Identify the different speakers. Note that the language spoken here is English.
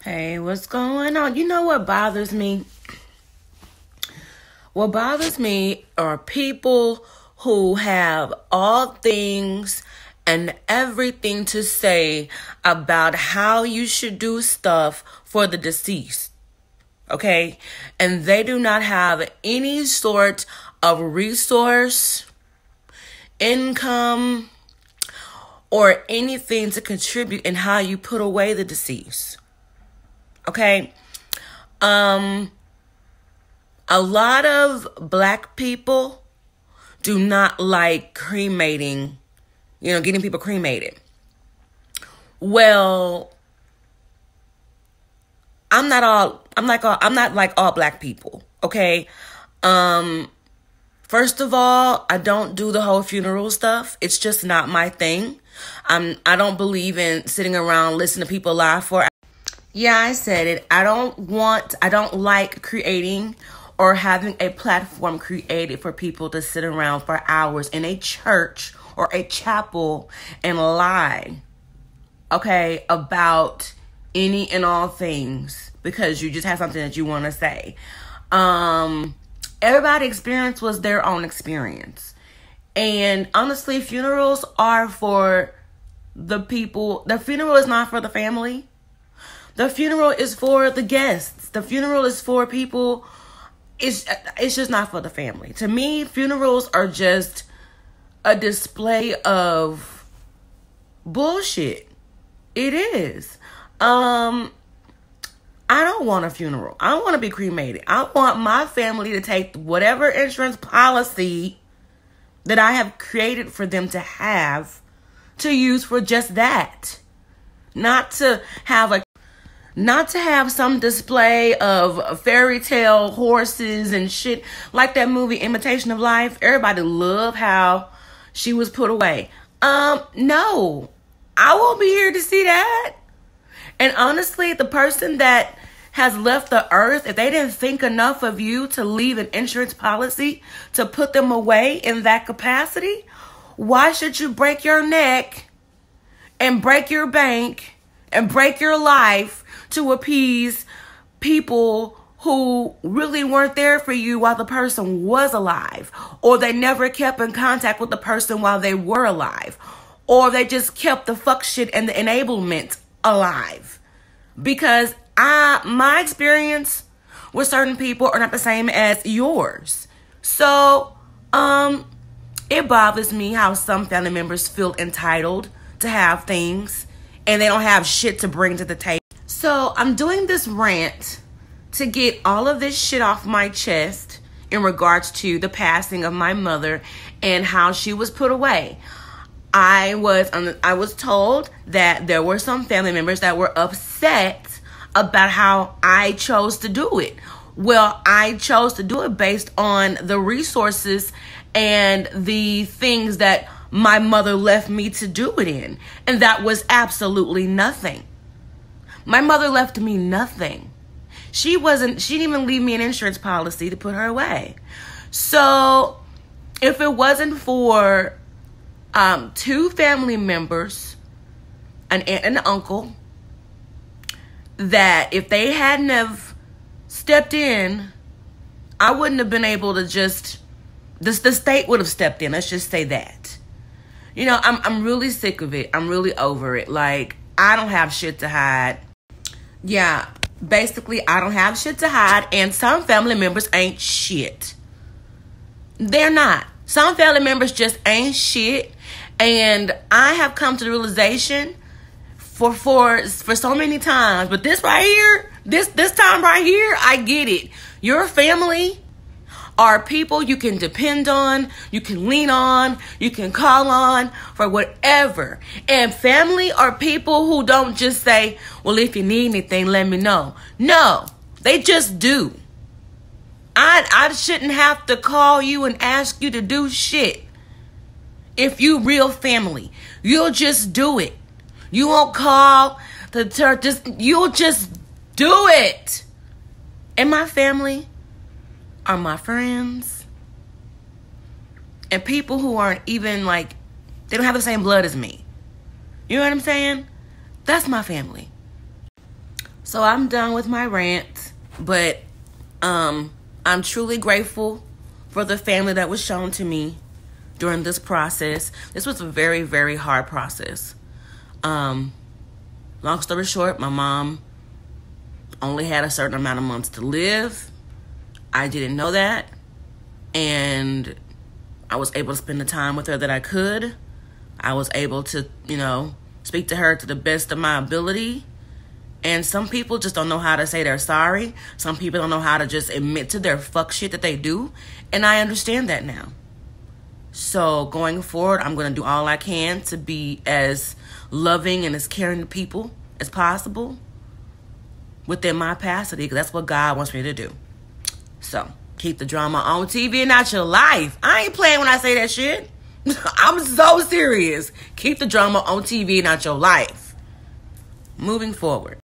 Speaker 1: Hey, what's going on? You know what bothers me? What bothers me are people who have all things and everything to say about how you should do stuff for the deceased. Okay? And they do not have any sort of resource, income, or anything to contribute in how you put away the deceased. Okay? A lot of black people do not like cremating, getting people cremated. Well, I'm not like all black people, okay? First of all, I don't do the whole funeral stuff. It's just not my thing. I don't believe in sitting around listening to people lie for. Yeah, I said it. I don't like creating or having a platform created for people to sit around for hours in a church or a chapel and lie, okay, about any and all things because you just have something that you want to say. Everybody's experience was their own experience. And honestly, funerals are for the people. The funeral is not for the family. The funeral is for the guests. The funeral is for people. It's just not for the family. To me, funerals are just a display of bullshit. It is. I don't want a funeral. I don't want to be cremated. I want my family to take whatever insurance policy that I have created for them to have to use for just that. Not to have some display of fairy tale horses and shit like that movie Imitation of Life. Everybody loved how she was put away. No, I won't be here to see that. And honestly, the person that has left the earth, if they didn't think enough of you to leave an insurance policy to put them away in that capacity, why should you break your neck and break your bank and break your life to appease people who really weren't there for you while the person was alive, or they never kept in contact with the person while they were alive, or they just kept the fuck shit and the enablement alive? Because my experience with certain people are not the same as yours. So, it bothers me how some family members feel entitled to have things and they don't have shit to bring to the table. So I'm doing this rant to get all of this shit off my chest in regards to the passing of my mother and how she was put away. I was told that there were some family members that were upset about how I chose to do it. Well, I chose to do it based on the resources and the things that my mother left me to do it in. And that was absolutely nothing. My mother left me nothing. She didn't even leave me an insurance policy to put her away. So if it wasn't for two family members, an aunt and an uncle, that if they hadn't have stepped in, I wouldn't have been able to the state would have stepped in. Let's just say that. I'm really sick of it. I'm really over it. Like, I don't have shit to hide. Yeah, basically, I don't have shit to hide, and some family members ain't shit. They're not. Some family members just ain't shit, and I have come to the realization for so many times, but this right here, this time right here, I get it. Your family are people you can depend on, you can lean on, you can call on for whatever. And family are people who don't just say, well, if you need anything, let me know. No, they just do. I shouldn't have to call you and ask you to do shit. If you real family, you'll just do it. You won't call the church, you'll just do it. And my family are my friends and people who aren't even they don't have the same blood as me. You know what I'm saying? That's my family. So I'm done with my rant, but I'm truly grateful for the family that was shown to me during this process. This was a very, very hard process. Long story short, my mom only had a certain amount of months to live. I didn't know that, and I was able to spend the time with her that I could. I was able to, speak to her to the best of my ability. And some people just don't know how to say they're sorry. Some people don't know how to just admit to their fuck shit that they do. And I understand that now. So going forward, I'm going to do all I can to be as loving and as caring to people as possible within my capacity, because that's what God wants me to do. So keep the drama on TV and not your life. I ain't playing when I say that shit. I'm so serious. Keep the drama on TV and not your life. Moving forward.